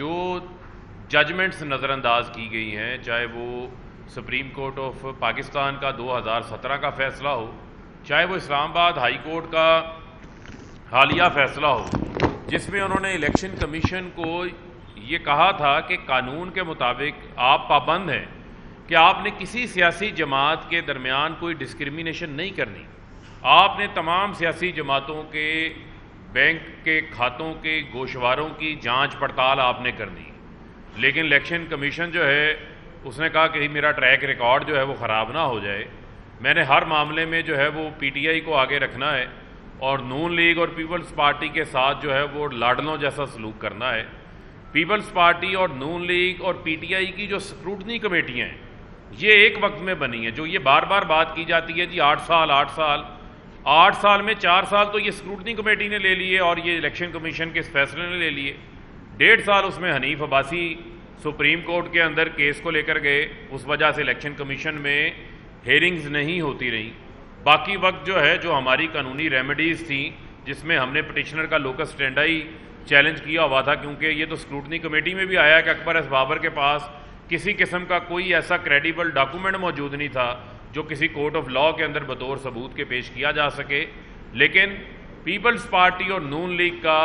جو ججمنٹس نظر انداز کی گئی ہیں، چاہے وہ سپریم کورٹ آف پاکستان کا 2017 کا فیصلہ ہو، چاہے وہ اسلام آباد ہائی کورٹ کا حالیہ فیصلہ ہو، جس میں انہوں نے الیکشن کمیشن کو یہ کہا تھا کہ قانون کے مطابق آپ پابند ہیں کہ آپ نے کسی سیاسی جماعت کے درمیان کوئی ڈسکریمنیشن نہیں کرنی، آپ نے تمام سیاسی جماعتوں کے بینک کے کھاتوں کے گوشواروں کی جانچ پڑتال آپ نے کرنی۔ لیکن الیکشن کمیشن جو ہے اس نے کہا کہ میرا ٹریک ریکارڈ جو ہے وہ خراب نہ ہو جائے، میں نے ہر معاملے میں جو ہے وہ پی ٹی آئی کو آگے رکھنا ہے اور نون لیگ اور پیپلز پارٹی کے ساتھ جو ہے وہ لاڈلوں جیسا سلوک کرنا ہے۔ پیپلز پارٹی اور نون لیگ اور پی ٹی آئی کی جو اسکروٹنی کمیٹیاں ہیں یہ ایک وقت میں بنی ہیں، جو یہ بار بار بات کی جاتی ہے جی 8 سال میں 4 سال تو یہ اسکروٹنی کمیٹی نے لے لیے اور یہ الیکشن کمیشن کے اس فیصلے نے لے لیے، 1.5 سال اس میں حنیف عباسی سپریم کورٹ کے اندر کیس کو لے کر گئے، اس وجہ سے الیکشن کمیشن میں ہیئرنگز نہیں ہوتی رہیں۔ باقی وقت جو ہے جو ہماری قانونی ریمیڈیز تھیں، جس میں ہم نے پٹیشنر کا لوکس اسٹینڈائی چیلنج کیا ہوا تھا، کیونکہ یہ تو اسکروٹنی کمیٹی میں بھی آیا کہ اکبر ایس بابر کے پاس کسی قسم کا کوئی ایسا کریڈیبل ڈاکومنٹ موجود نہیں تھا جو کسی کورٹ آف لاء کے اندر بطور ثبوت کے پیش کیا جا سکے۔ لیکن پیپلز پارٹی اور نون لیگ کا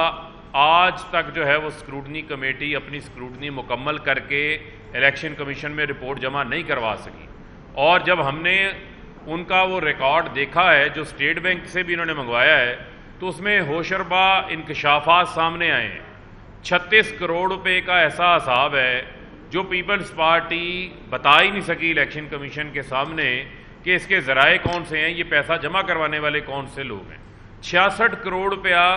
آج تک جو ہے وہ اسکروٹنی کمیٹی اپنی اسکروٹنی مکمل کر کے الیکشن کمیشن میں رپورٹ جمع نہیں کروا سکی، اور جب ہم نے ان کا وہ ریکارڈ دیکھا ہے جو اسٹیٹ بینک سے بھی انہوں نے منگوایا ہے تو اس میں ہوشربا انکشافات سامنے آئے ہیں۔ 36 کروڑ روپے کا ایسا حساب ہے جو پیپلز پارٹی بتا ہی نہیں سکی الیکشن کمیشن کے سامنے کہ اس کے ذرائع کون سے ہیں، یہ پیسہ جمع کروانے والے کون سے لوگ ہیں۔ 66 کروڑ روپیہ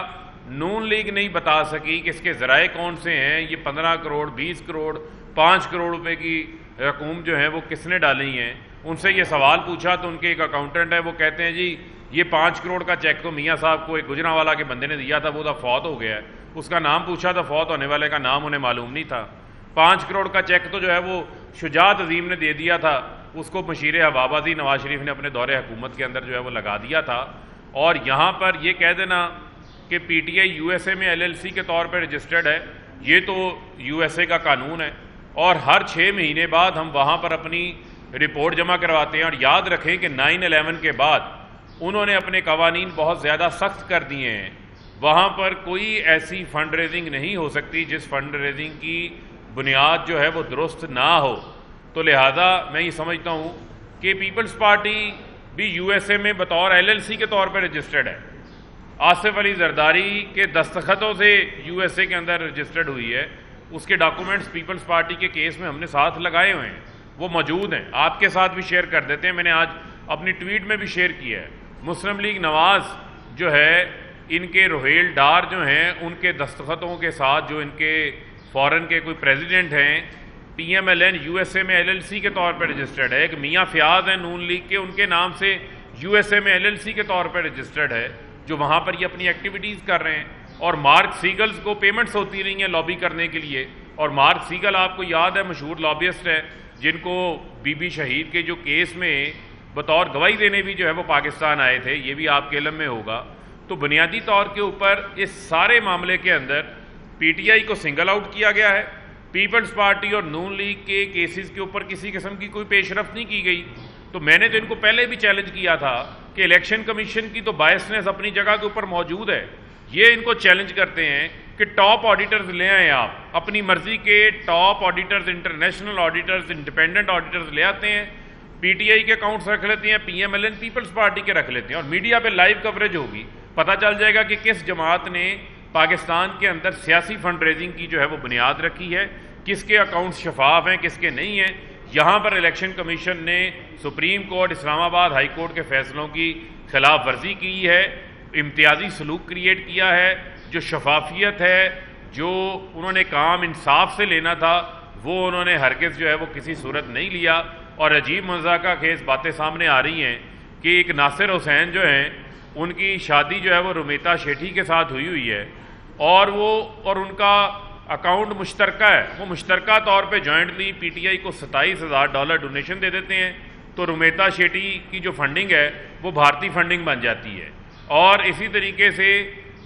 نون لیگ نہیں بتا سکی کہ اس کے ذرائع کون سے ہیں، یہ 15 کروڑ 20 کروڑ 5 کروڑ روپے کی رقوم جو ہے وہ کس نے ڈالی ہیں۔ ان سے یہ سوال پوچھا تو ان کے ایک اکاؤنٹنٹ ہے، وہ کہتے ہیں جی یہ 5 کروڑ کا چیک تو میاں صاحب کو ایک گجرانوالہ کے بندے نے دیا تھا، وہ تو فوت ہو گیا ہے، اس کا نام پوچھا تو فوت ہونے والے کا نام انہیں معلوم نہیں تھا۔ 5 کروڑ کا چیک تو جو ہے وہ شجاعت عظیم نے دے دیا تھا، اس کو مشیر حبابازی نواز شریف نے اپنے دور حکومت کے اندر جو ہے وہ لگا دیا تھا۔ اور یہاں پر یہ کہہ دینا کہ پی ٹی آئی یو ایس اے میں ایل ایل سی کے طور پہ رجسٹرڈ ہے، یہ تو یو ایس اے کا قانون ہے، اور ہر 6 مہینے بعد ہم وہاں پر اپنی رپورٹ جمع کرواتے ہیں۔ اور یاد رکھیں کہ 9/11 کے بعد انہوں نے اپنے قوانین بہت زیادہ سخت کر دیے ہیں، وہاں پر کوئی ایسی فنڈ ریزنگ نہیں ہو سکتی جس فنڈ ریزنگ کی بنیاد جو ہے وہ درست نہ ہو۔ تو لہٰذا میں یہ سمجھتا ہوں کہ پیپلز پارٹی بھی یو ایس اے میں بطور ایل ایل سی کے طور پہ رجسٹرڈ ہے، آصف علی زرداری کے دستخطوں سے یو ایس اے کے اندر رجسٹرڈ ہوئی ہے، اس کے ڈاکومنٹس پیپلز پارٹی کے کیس میں ہم نے ساتھ لگائے ہوئے ہیں، وہ موجود ہیں، آپ کے ساتھ بھی شیئر کر دیتے ہیں، میں نے آج اپنی ٹویٹ میں بھی شیئر کیا ہے۔ مسلم لیگ نواز جو ہے، ان کے روہیل ڈار جو ہیں ان کے دستخطوں کے ساتھ، جو ان کے فورن کے کوئی پریزیڈنٹ ہیں، پی ایم ایل این یو ایس اے میں ایل ایل سی کے طور پہ رجسٹرڈ ہے، ایک میاں فیاض ہیں نون لیگ کے، ان کے نام سے یو ایس اے میں ایل ایل سی کے طور پہ رجسٹرڈ ہے، جو وہاں پر یہ اپنی ایکٹیویٹیز کر رہے ہیں، اور مارک سیگلز کو پیمنٹس ہوتی رہی ہیں لابی کرنے کے لیے۔ اور مارک سیگل آپ کو یاد ہے مشہور لابیسٹ ہے، جن کو بی بی شہید کے جو کیس میں بطور گواہی دینے بھی جو ہے وہ پاکستان آئے تھے، یہ بھی آپ کے علم میں ہوگا۔ تو بنیادی طور کے اوپر اس سارے معاملے کے اندر پی ٹی آئی کو سنگل آؤٹ کیا گیا ہے، پیپلز پارٹی اور نون لیگ کے کیسز کے اوپر کسی قسم کی کوئی پیش رفت نہیں کی گئی۔ تو میں نے تو ان کو پہلے بھی چیلنج کیا تھا کہ الیکشن کمیشن کی تو بائسنس اپنی جگہ کے اوپر موجود ہے، یہ ان کو چیلنج کرتے ہیں کہ ٹاپ آڈیٹرز لے آئیں، آپ اپنی مرضی کے top auditors, international auditors, independent auditors لے آتے ہیں، پی ٹی آئی کے اکاؤنٹس رکھ لیتے ہیں، P M L N Peoples Party کے رکھ لیتے ہیں، اور میڈیا پہ لائیو کوریج ہوگی، پتہ چل جائے گا کہ کس جماعت نے پاکستان کے اندر سیاسی فنڈ ریزنگ کی جو ہے وہ بنیاد رکھی ہے، کس کے اکاؤنٹس شفاف ہیں، کس کے نہیں ہیں۔ یہاں پر الیکشن کمیشن نے سپریم کورٹ، اسلام آباد ہائی کورٹ کے فیصلوں کی خلاف ورزی کی ہے، امتیازی سلوک کریٹ کیا ہے، جو شفافیت ہے، جو انہوں نے کام انصاف سے لینا تھا وہ انہوں نے ہرگز جو ہے وہ کسی صورت نہیں لیا۔ اور عجیب مذاقہ خیز باتیں سامنے آ رہی ہیں کہ ایک ناصر حسین جو ہیں ان کی شادی جو ہے وہ رومیتا شیٹھی کے ساتھ ہوئی ہے، اور ان کا اکاؤنٹ مشترکہ ہے، وہ مشترکہ طور پہ جوائنٹلی پی ٹی آئی کو $27,000 ڈونیشن دے دیتے ہیں، تو رومیتا شیٹھی کی جو فنڈنگ ہے وہ بھارتی فنڈنگ بن جاتی ہے۔ اور اسی طریقے سے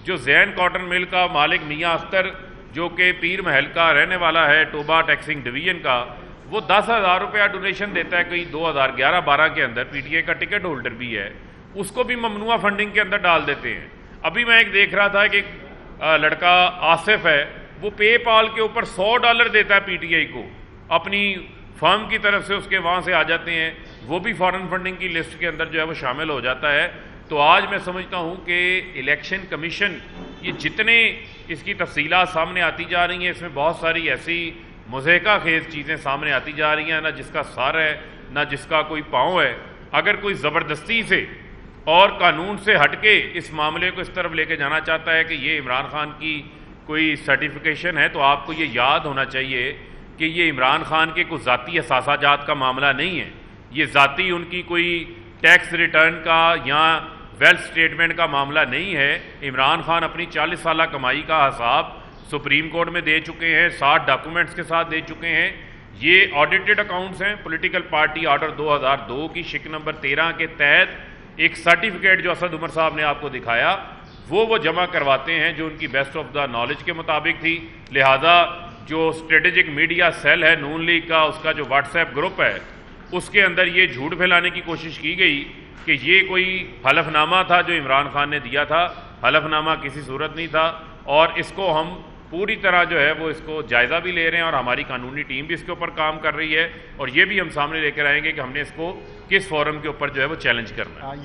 جو زین کاٹن مل کا مالک میاں اختر جو کہ پیر محل کا رہنے والا ہے ٹوبا ٹیکسنگ ڈویژن کا، وہ 10,000 روپیہ ڈونیشن دیتا ہے کوئی 2011-12 کے اندر، پی ٹی آئی کا ٹکٹ ہولڈر بھی ہے، اس کو بھی ممنوعہ فنڈنگ کے اندر ڈال دیتے ہیں۔ ابھی میں ایک دیکھ رہا تھا کہ لڑکا آصف ہے، وہ پے پال کے اوپر $100 دیتا ہے پی ٹی آئی کو، اپنی فرم کی طرف سے اس کے وہاں سے آ جاتے ہیں، وہ بھی فارن فنڈنگ کی لسٹ کے اندر جو ہے وہ شامل ہو جاتا ہے۔ تو آج میں سمجھتا ہوں کہ الیکشن کمیشن یہ جتنے اس کی تفصیلات سامنے آتی جا رہی ہیں، اس میں بہت ساری ایسی مضحکہ خیز چیزیں سامنے آتی جا رہی ہیں، نہ جس کا سر ہے نہ جس کا کوئی پاؤں ہے۔ اگر کوئی زبردستی سے اور قانون سے ہٹ کے اس معاملے کو اس طرف لے کے جانا چاہتا ہے کہ یہ عمران خان کی کوئی سرٹیفیکیشن ہے، تو آپ کو یہ یاد ہونا چاہیے کہ یہ عمران خان کے کوئی ذاتی اثاثہ جات کا معاملہ نہیں ہے، یہ ذاتی ان کی کوئی ٹیکس ریٹرن کا یا ویلتھ سٹیٹمنٹ کا معاملہ نہیں ہے۔ عمران خان اپنی 40 سالہ کمائی کا حساب سپریم کورٹ میں دے چکے ہیں، 60 ڈاکومنٹس کے ساتھ دے چکے ہیں، یہ آڈیٹڈ اکاؤنٹس ہیں۔ پولیٹیکل پارٹی آرڈر 2002 کی شق نمبر 13 کے تحت ایک سرٹیفکیٹ جو اسد عمر صاحب نے آپ کو دکھایا وہ جمع کرواتے ہیں جو ان کی بیسٹ آف دا نالج کے مطابق تھی۔ لہٰذا جو اسٹریٹجک میڈیا سیل ہے نون لیگ کا، اس کا جو واٹس ایپ گروپ ہے، اس کے اندر یہ جھوٹ پھیلانے کی کوشش کی گئی کہ یہ کوئی حلف نامہ تھا جو عمران خان نے دیا تھا، حلف نامہ کسی صورت نہیں تھا، اور اس کو ہم پوری طرح جو ہے وہ اس کو جائزہ بھی لے رہے ہیں، اور ہماری قانونی ٹیم بھی اس کے اوپر کام کر رہی ہے، اور یہ بھی ہم سامنے لے کر آئیں گے کہ ہم نے اس کو کس فورم کے اوپر جو ہے وہ چیلنج کرنا ہے۔